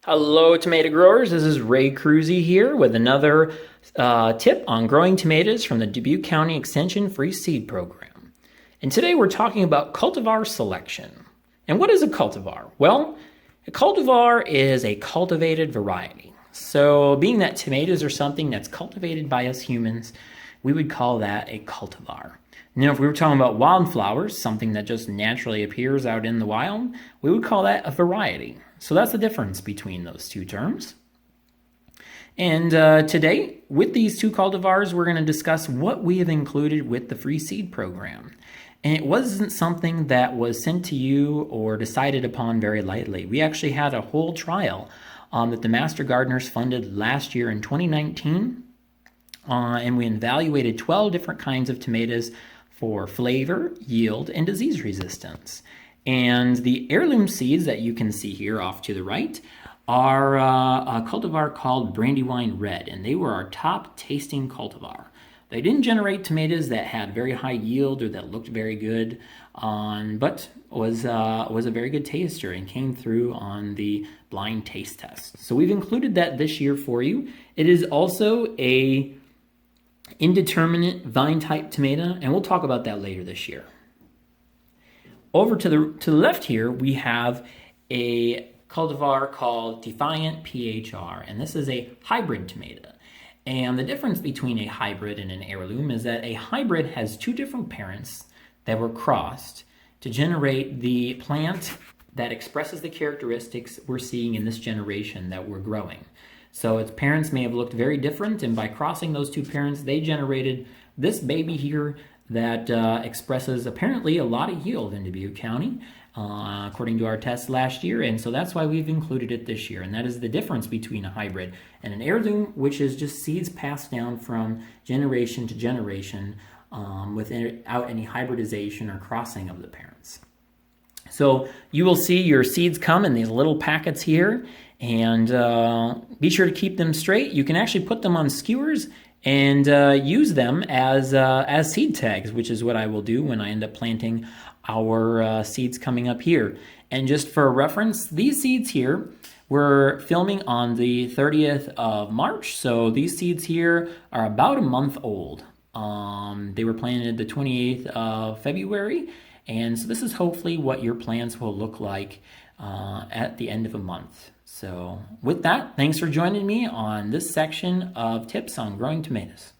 Hello, tomato growers. This is Ray Kruse here with another tip on growing tomatoes from the Dubuque County Extension Free Seed Program. And today we're talking about cultivar selection. And what is a cultivar? Well, a cultivar is a cultivated variety. So being that tomatoes are something that's cultivated by us humans, we would call that a cultivar. Now, if we were talking about wildflowers, something that just naturally appears out in the wild, we would call that a variety. So that's the difference between those two terms. And today, with these two cultivars, we're going to discuss what we have included with the free seed program. And it wasn't something that was sent to you or decided upon very lightly. We actually had a whole trial that the Master Gardeners funded last year in 2019. And we evaluated 12 different kinds of tomatoes for flavor, yield, and disease resistance. And the heirloom seeds that you can see here off to the right are a cultivar called Brandywine Red, and they were our top tasting cultivar. They didn't generate tomatoes that had very high yield or that looked very good, but was a very good taster and came through on the blind taste test. So we've included that this year for you. It is also a indeterminate vine type tomato, and we'll talk about that later this year. Over to the left here, we have a cultivar called Defiant PHR, and this is a hybrid tomato. And the difference between a hybrid and an heirloom is that a hybrid has two different parents that were crossed to generate the plant that expresses the characteristics we're seeing in this generation that we're growing. So its parents may have looked very different, and by crossing those two parents, they generated this baby here that expresses apparently a lot of yield in Dubuque County, according to our test last year. And so that's why we've included it this year. And that is the difference between a hybrid and an heirloom, which is just seeds passed down from generation to generation without any hybridization or crossing of the parents. So you will see your seeds come in these little packets here, and be sure to keep them straight. You can actually put them on skewers and use them as seed tags, which is what I will do when I end up planting our seeds coming up here. And just for reference, these seeds here, we're filming on the 30th of March, so these seeds here are about a month old. They were planted the 28th of February, and so this is hopefully what your plants will look like at the end of a month. So with that, thanks for joining me on this section of tips on growing tomatoes.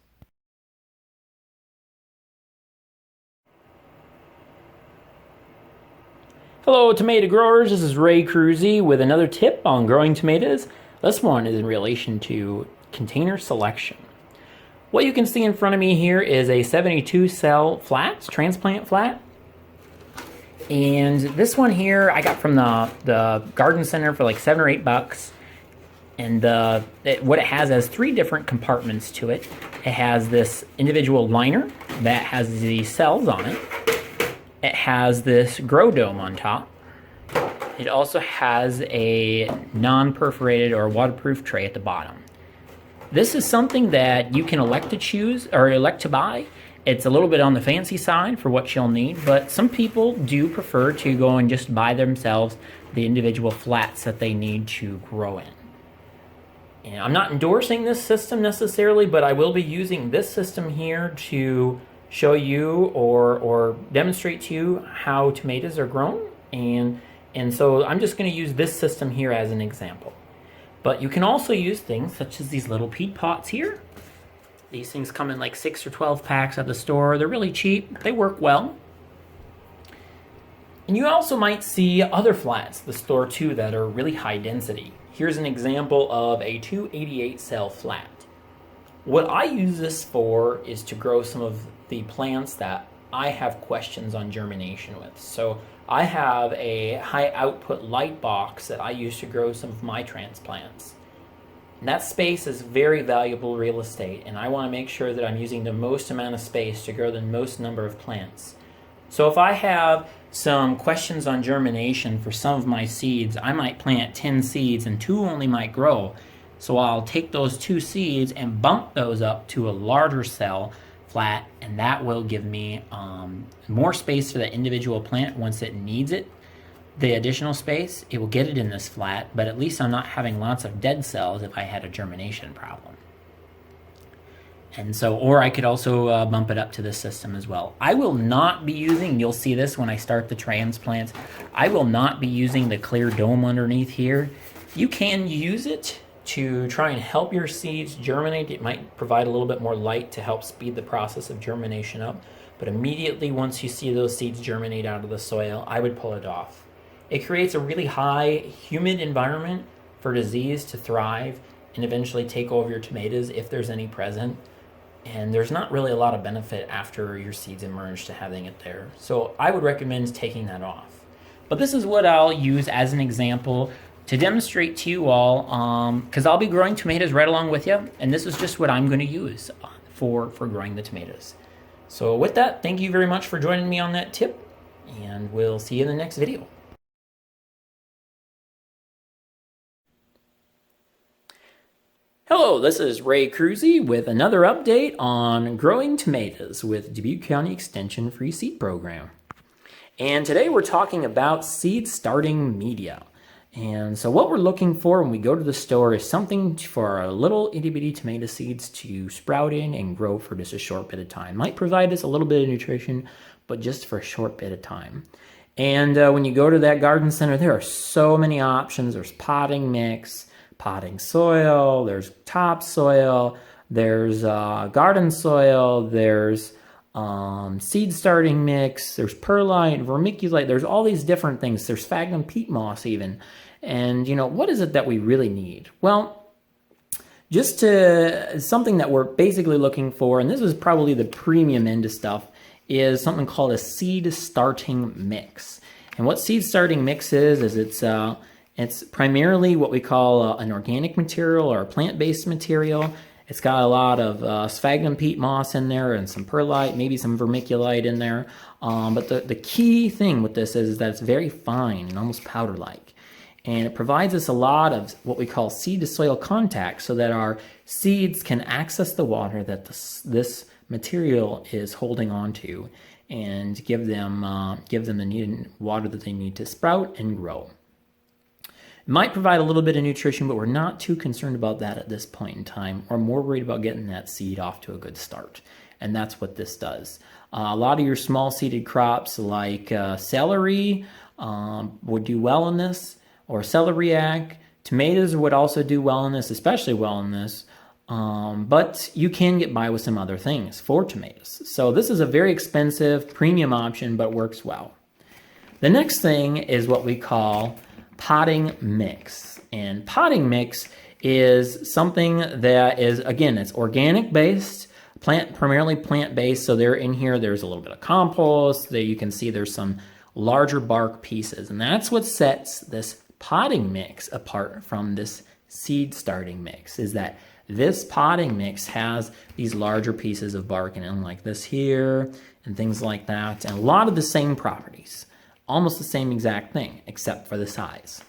Hello, tomato growers. This is Ray Kruse with another tip on growing tomatoes. This one is in relation to container selection. What you can see in front of me here is a 72 cell flat, transplant flat. And this one here I got from the garden center for like $7 or $8. And what it has 3 different compartments to it. It has this individual liner that has the cells on it. It has this grow dome on top. It also has a non-perforated or waterproof tray at the bottom. This is something that you can elect to choose or elect to buy. It's a little bit on the fancy side for what you'll need, but some people do prefer to go and just buy themselves the individual flats that they need to grow in. And I'm not endorsing this system necessarily, but I will be using this system here to show you or demonstrate to you how tomatoes are grown. And so I'm just going to use this system here as an example. But you can also use things such as these little peat pots here. These things come in like 6 or 12 packs at the store. They're really cheap. They work well. And you also might see other flats at the store too that are really high density. Here's an example of a 288 cell flat. What I use this for is to grow some of the plants that I have questions on germination with. So I have a high output light box that I use to grow some of my transplants. And that space is very valuable real estate, and I want to make sure that I'm using the most amount of space to grow the most number of plants. So if I have some questions on germination for some of my seeds, I might plant 10 seeds and 2 only might grow. So I'll take those 2 seeds and bump those up to a larger cell flat, and that will give me more space for the individual plant once it needs it. the additional space, it will get it in this flat, but at least I'm not having lots of dead cells if I had a germination problem. And so, or I could also bump it up to this system as well. I will not be using, you'll see this when I start the transplants, I will not be using the clear dome underneath here. You can use it to try and help your seeds germinate. It might provide a little bit more light to help speed the process of germination up. But immediately once you see those seeds germinate out of the soil, I would pull it off. It creates a really high humid environment for disease to thrive and eventually take over your tomatoes if there's any present. And there's not really a lot of benefit after your seeds emerge to having it there. So I would recommend taking that off. But this is what I'll use as an example to demonstrate to you all, because I'll be growing tomatoes right along with you, and this is just what I'm going to use for growing the tomatoes. So with that, thank you very much for joining me on that tip, and we'll see you in the next video. Hello, this is Ray Kruse with another update on growing tomatoes with Dubuque County Extension Free Seed Program. And today we're talking about seed starting media. And so what we're looking for when we go to the store is something for our little itty bitty tomato seeds to sprout in and grow for just a short bit of time. Might provide us a little bit of nutrition, but just for a short bit of time. And when you go to that garden center, there are so many options. There's potting mix, potting soil, there's topsoil, there's garden soil, there's seed starting mix, there's perlite, vermiculite, there's all these different things. There's sphagnum peat moss even. And, you know, what is it that we really need? Well, just something that we're basically looking for, and this is probably the premium end of stuff, is something called a seed starting mix. And what seed starting mix is it's primarily what we call an organic material or a plant-based material. It's got a lot of sphagnum peat moss in there and some perlite, maybe some vermiculite in there. But the key thing with this is that it's very fine and almost powder-like. And it provides us a lot of what we call seed-to-soil contact so that our seeds can access the water that this material is holding on to and give them the needed water that they need to sprout and grow. It might provide a little bit of nutrition, but we're not too concerned about that at this point in time. We're more worried about getting that seed off to a good start. And that's what this does. A lot of your small seeded crops like celery would do well in this, or celeriac. Tomatoes would also do well in this, especially well in this. But you can get by with some other things for tomatoes. So this is a very expensive premium option, but works well. The next thing is what we call potting mix. And potting mix is something that is, again, it's organic based, primarily plant based. So they're in here, there's a little bit of compost. There you can see there's some larger bark pieces. And that's what sets this potting mix apart from this seed starting mix, is that this potting mix has these larger pieces of bark in it, like this here and things like that, and a lot of the same properties, almost the same exact thing except for the size.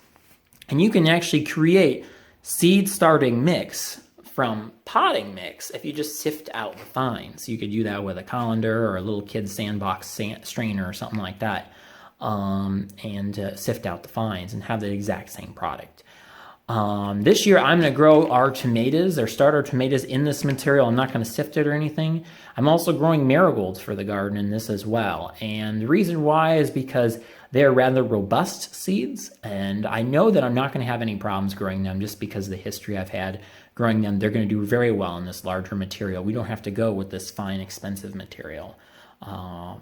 And you can actually create seed starting mix from potting mix if you just sift out the fines. You could do that with a colander or a little kid's sandbox strainer or something like that, and sift out the fines and have the exact same product. This year I'm going to grow our tomatoes, or start our tomatoes in this material. I'm not going to sift it or anything. I'm also growing marigolds for the garden in this as well. And the reason why is because they're rather robust seeds, and I know that I'm not going to have any problems growing them just because of the history I've had growing them. They're going to do very well in this larger material. We don't have to go with this fine, expensive material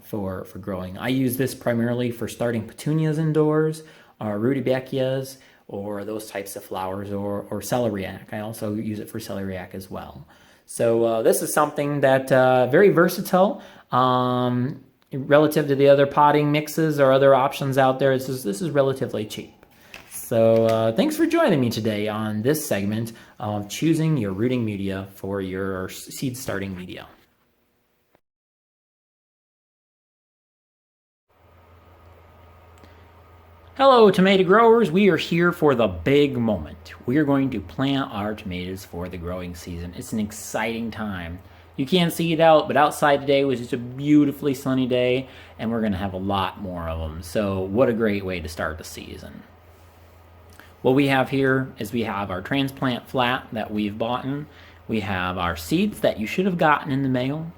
for growing. I use this primarily for starting petunias indoors, or rudbeckias, or those types of flowers, or celeriac. I also use it for celeriac as well. So this is something that very versatile relative to the other potting mixes or other options out there. This is relatively cheap. So thanks for joining me today on this segment of choosing your rooting media for your seed starting media. Hello, tomato growers. We are here for the big moment. We are going to plant our tomatoes for the growing season. It's an exciting time You can't see it out, but outside today was just a beautifully sunny day, and we're going to have a lot more of them. So what a great way to start the season. What we have here is we have our transplant flat that we've bought in. We have our seeds that you should have gotten in the mail.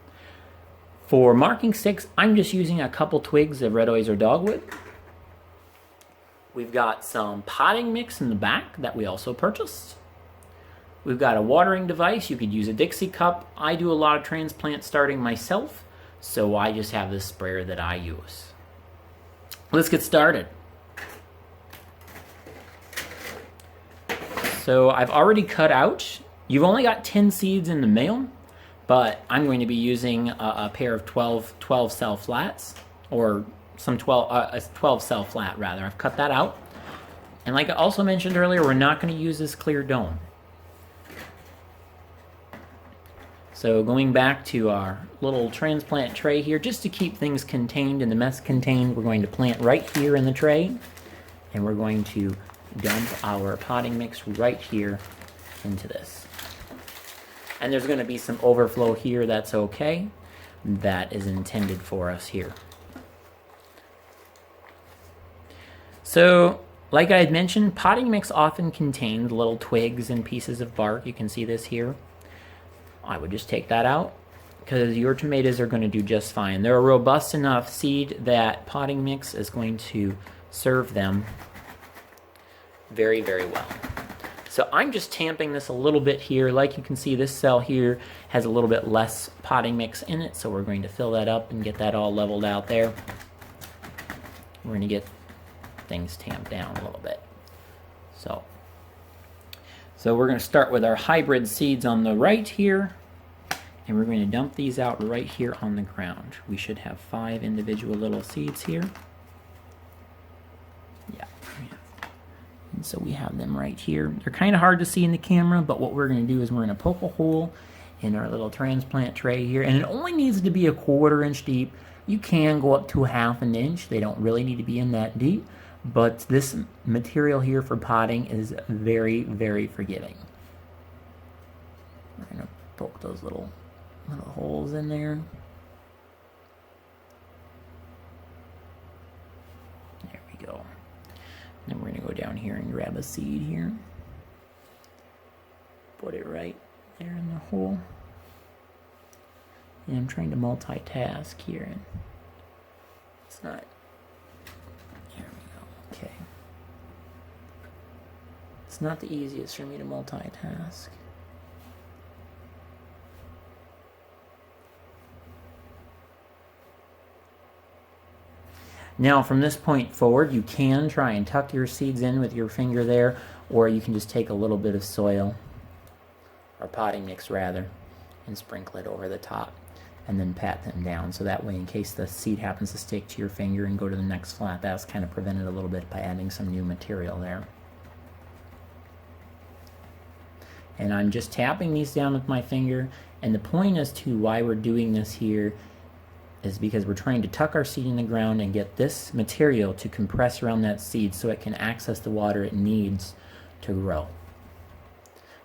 For marking sticks, I'm just using a couple twigs of red oyster dogwood. We've got some potting mix in the back that we also purchased. We've got a watering device. You could use a Dixie cup. I do a lot of transplant starting myself, so I just have this sprayer that I use. Let's get started. So I've already cut out. You've only got 10 seeds in the mail, but I'm going to be using a pair of 12 cell flats, or some 12 cell flat rather. I've cut that out. And like I also mentioned earlier, we're not going to use this clear dome. So going back to our little transplant tray here, just to keep things contained and the mess contained, we're going to plant right here in the tray, and we're going to dump our potting mix right here into this. And there's going to be some overflow here, that's okay. That is intended for us here. So, like I had mentioned, potting mix often contains little twigs and pieces of bark. You can see this here. I would just take that out because your tomatoes are going to do just fine. They're a robust enough seed that potting mix is going to serve them very, very well. So I'm just tamping this a little bit here. Like you can see, this cell here has a little bit less potting mix in it, so we're going to fill that up and get that all leveled out there. We're going to get things tamped down a little bit. So we're going to start with our hybrid seeds on the right here, and we're going to dump these out right here on the ground. We should have 5 individual little seeds here. Yeah. And so we have them right here. They're kind of hard to see in the camera, but what we're going to do is we're going to poke a hole in our little transplant tray here, and it only needs to be a 1/4 inch deep. You can go up to 1/2 inch. They don't really need to be in that deep. But this material here for potting is very, very forgiving. We're going to poke those little holes in there. There we go. And then we're going to go down here and grab a seed here. Put it right there in the hole. And I'm trying to multitask here, and it's not. Okay. It's not the easiest for me to multitask. Now from this point forward, you can try and tuck your seeds in with your finger there, or you can just take a little bit of soil, or potting mix rather, and sprinkle it over the top. And then pat them down, so that way in case the seed happens to stick to your finger and go to the next flat, that's kind of prevented a little bit by adding some new material there. And I'm just tapping these down with my finger, and the point as to why we're doing this here is because we're trying to tuck our seed in the ground and get this material to compress around that seed so it can access the water it needs to grow.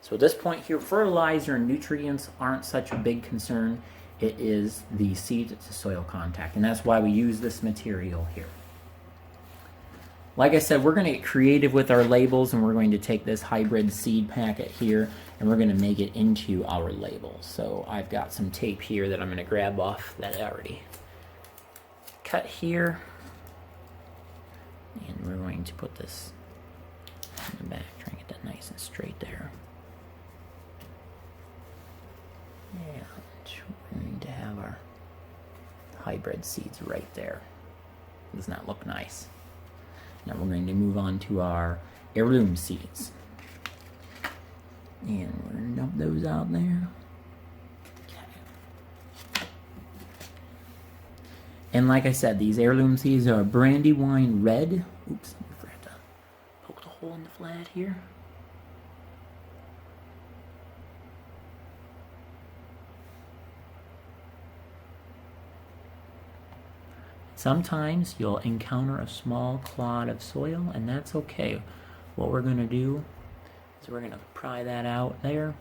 So at this point here, fertilizer and nutrients aren't such a big concern. It is the seed to soil contact, and that's why we use this material here. Like I said, we're going to get creative with our labels, and we're going to take this hybrid seed packet here, and we're going to make it into our label. So I've got some tape here that I'm going to grab off that I already cut here, and we're going to put this in the back, try and get that nice and straight there. Yeah. We're going to have our hybrid seeds right there. Does not look nice. Now we're going to move on to our heirloom seeds. And we're going to dump those out there. Okay. And like I said, these heirloom seeds are Brandywine Red. Oops, I forgot to poke the hole in the flat here. Sometimes you'll encounter a small clod of soil, and that's okay. What we're going to do is we're going to pry that out there,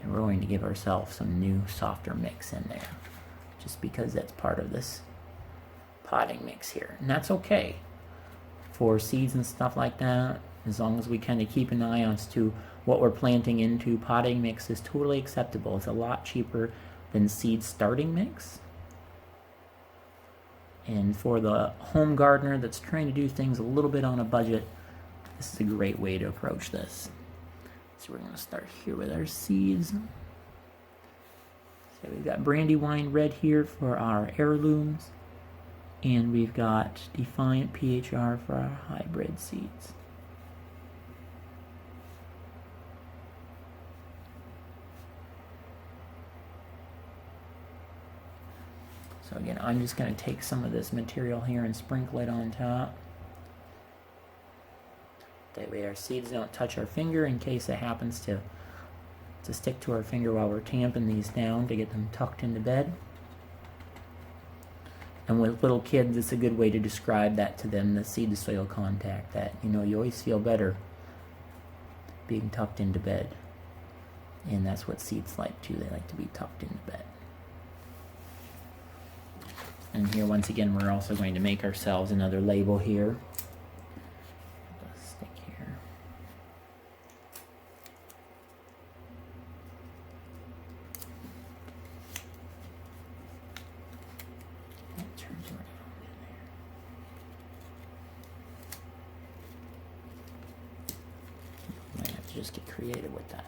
And we're going to give ourselves some new softer mix in there, just because that's part of this potting mix here. And that's okay for seeds and stuff like that. As long as we kind of keep an eye on to what we're planting into, potting mix is totally acceptable. It's a lot cheaper than seed starting mix. And for the home gardener that's trying to do things a little bit on a budget, this is a great way to approach this. So we're going to start here with our seeds. So we've got Brandywine Red here for our heirlooms. And we've got Defiant PHR for our hybrid seeds. So again, I'm just going to take some of this material here and sprinkle it on top. That way our seeds don't touch our finger in case it happens to stick to our finger while we're tamping these down to get them tucked into bed. And with little kids, it's a good way to describe that to them, the seed to soil contact, that, you know, you always feel better being tucked into bed. And that's what seeds like too. They like to be tucked into bed. And here, once again, we're also going to make ourselves another label here. Stick here. That turns around in there. Might have to just get creative with that.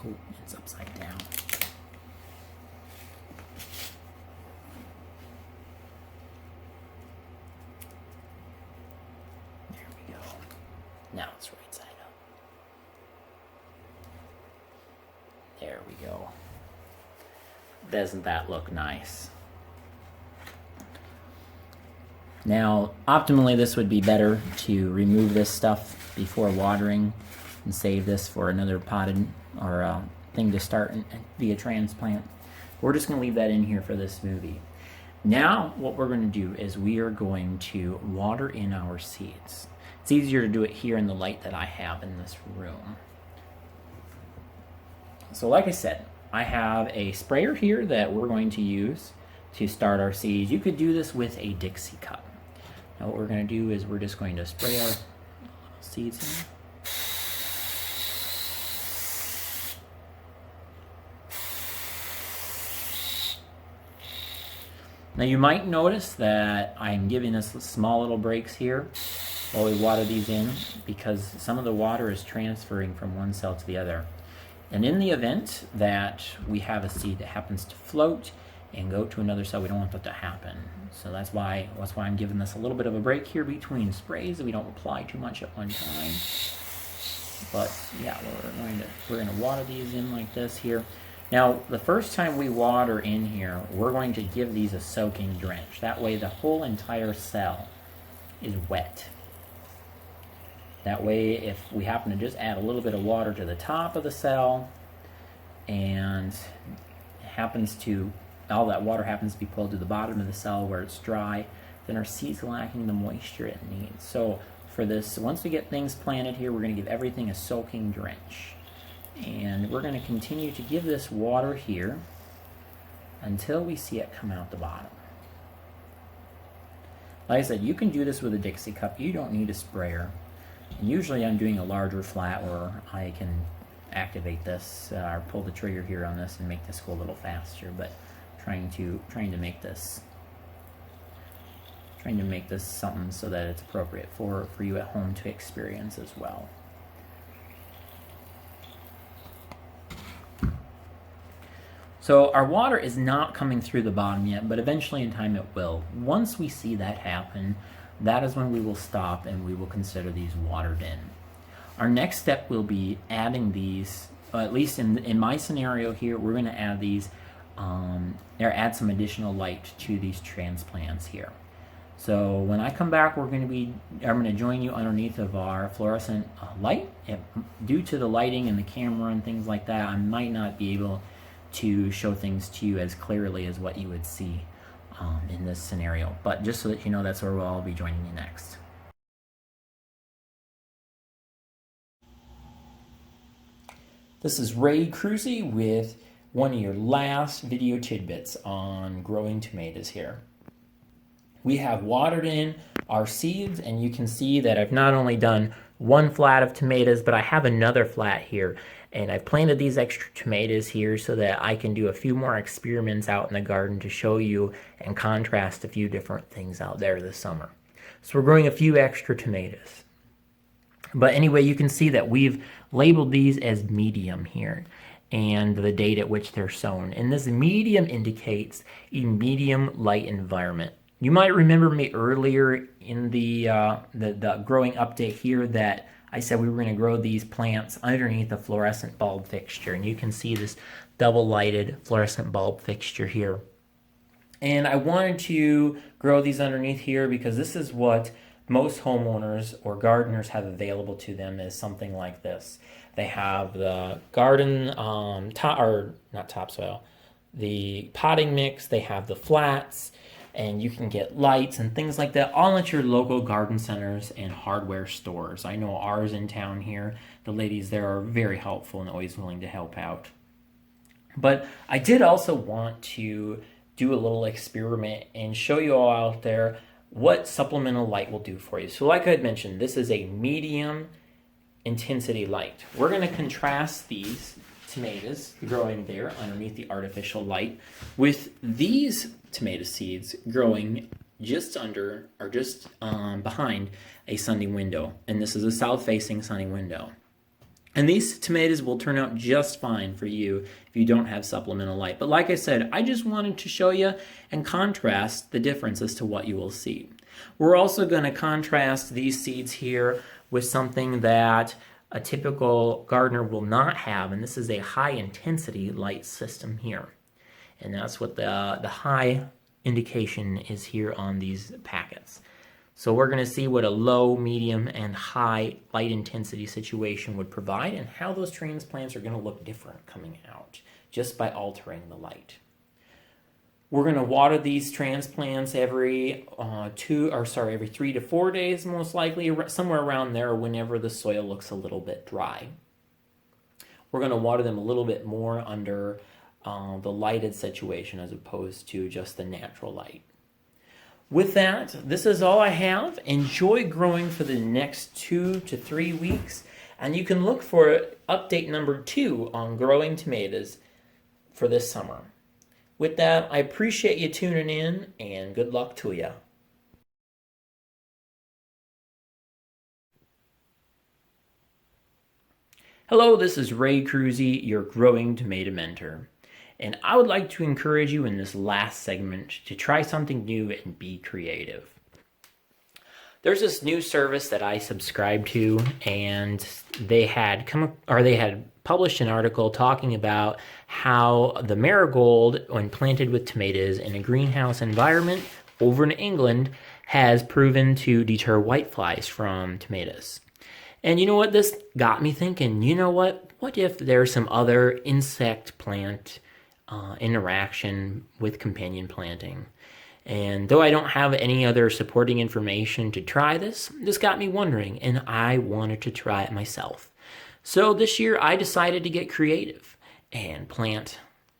Oh, it's upside down. There we go. Now it's right side up. There we go. Doesn't that look nice? Now, optimally, this would be better to remove this stuff before watering and save this for another potted or thing to start via transplant. We're just going to leave that in here for this smoothie. Now what we're going to do is we are going to water in our seeds. It's easier to do it here in the light that I have in this room. So like I said, I have a sprayer here that we're going to use to start our seeds. You could do this with a Dixie cup. Now what we're going to do is we're just going to spray our seeds in. Now you might notice that I'm giving us small little breaks here while we water these in, because some of the water is transferring from one cell to the other. And in the event that we have a seed that happens to float and go to another cell, we don't want that to happen. So that's why I'm giving this a little bit of a break here between sprays, so we don't apply too much at one time. But yeah, we're going to water these in like this here. Now, the first time we water in here, we're going to give these a soaking drench. That way the whole entire cell is wet. That way, if we happen to just add a little bit of water to the top of the cell and all that water happens to be pulled to the bottom of the cell where it's dry, then our seed's lacking the moisture it needs. So for this, once we get things planted here, we're going to give everything a soaking drench. And we're going to continue to give this water here until we see it come out the bottom. Like I said, you can do this with a Dixie cup. You don't need a sprayer. And usually I'm doing a larger flat where I can activate this or pull the trigger here on this and make this go a little faster. But trying to make this something so that it's appropriate for you at home to experience as well. So our water is not coming through the bottom yet, but eventually in time it will. Once we see that happen, that is when we will stop and we will consider these watered in. Our next step will be adding these, at least in my scenario here, we're going to add these, add some additional light to these transplants here. So when I come back, I'm going to join you underneath of our fluorescent light. Due to the lighting and the camera and things like that, I might not be able to show things to you as clearly as what you would see in this scenario. But just so that you know, that's where we'll all be joining you next. This is Ray Kruse with one of your last video tidbits on growing tomatoes here. We have watered in our seeds, and you can see that I've not only done one flat of tomatoes, but I have another flat here. And I've planted these extra tomatoes here so that I can do a few more experiments out in the garden to show you and contrast a few different things out there this summer. So we're growing a few extra tomatoes. But anyway, you can see that we've labeled these as medium here and the date at which they're sown. And this medium indicates a medium light environment. You might remember me earlier in the growing update here that I said we were going to grow these plants underneath a fluorescent bulb fixture. And you can see this double lighted fluorescent bulb fixture here. And I wanted to grow these underneath here because this is what most homeowners or gardeners have available to them, is something like this. They have the garden not topsoil, the potting mix, they have the flats, and you can get lights and things like that all at your local garden centers and hardware stores. I know ours in town here, the ladies there are very helpful and always willing to help out. But I did also want to do a little experiment and show you all out there what supplemental light will do for you. So like I had mentioned, this is a medium intensity light. We're going to contrast these tomatoes growing there underneath the artificial light with these tomato seeds growing just under or just behind a sunny window. And this is a south-facing sunny window. And these tomatoes will turn out just fine for you if you don't have supplemental light. But like I said, I just wanted to show you and contrast the difference as to what you will see. We're also going to contrast these seeds here with something that a typical gardener will not have, and this is a high intensity light system here. And that's what the high indication is here on these packets. So we're going to see what a low, medium, and high light intensity situation would provide and how those transplants are going to look different coming out just by altering the light. We're going to water these transplants every 3 to 4 days, most likely, somewhere around there whenever the soil looks a little bit dry. We're going to water them a little bit more under the lighted situation as opposed to just the natural light. With that, this is all I have. Enjoy growing for the next 2 to 3 weeks, and you can look for update number 2 on growing tomatoes for this summer. With that, I appreciate you tuning in, and good luck to you. Hello, this is Ray Kruse, your growing tomato mentor. And I would like to encourage you in this last segment to try something new and be creative. There's this new service that I subscribe to, and they had published an article talking about how the marigold, when planted with tomatoes in a greenhouse environment over in England, has proven to deter whiteflies from tomatoes. And you know what? This got me thinking, you know what? What if there's some other insect plant interaction with companion planting? And though I don't have any other supporting information to try this got me wondering, and I wanted to try it myself. So this year I decided to get creative and plant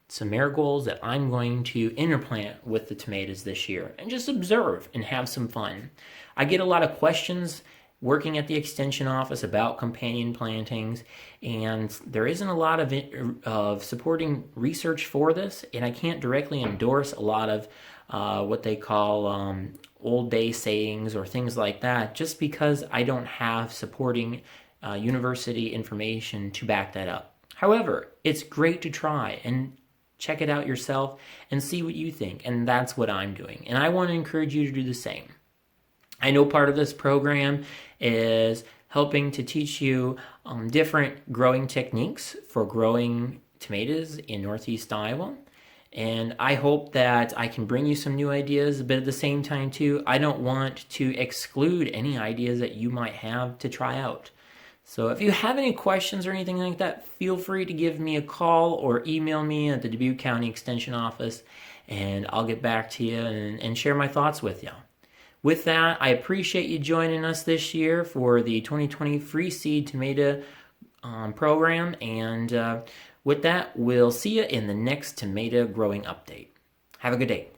some marigolds that I'm going to interplant with the tomatoes this year and just observe and have some fun. I get a lot of questions working at the extension office about companion plantings, and there isn't a lot of supporting research for this, and I can't directly endorse a lot of what they call old day sayings or things like that, just because I don't have supporting university information to back that up. However, it's great to try and check it out yourself and see what you think, and that's what I'm doing, and I want to encourage you to do the same. I know part of this program is helping to teach you different growing techniques for growing tomatoes in Northeast Iowa. And I hope that I can bring you some new ideas, but at the same time too, I don't want to exclude any ideas that you might have to try out. So if you have any questions or anything like that, feel free to give me a call or email me at the Dubuque County Extension Office, and I'll get back to you and share my thoughts with you. With that, I appreciate you joining us this year for the 2020 Free Seed Tomato program, and with that, we'll see you in the next tomato growing update. Have a good day.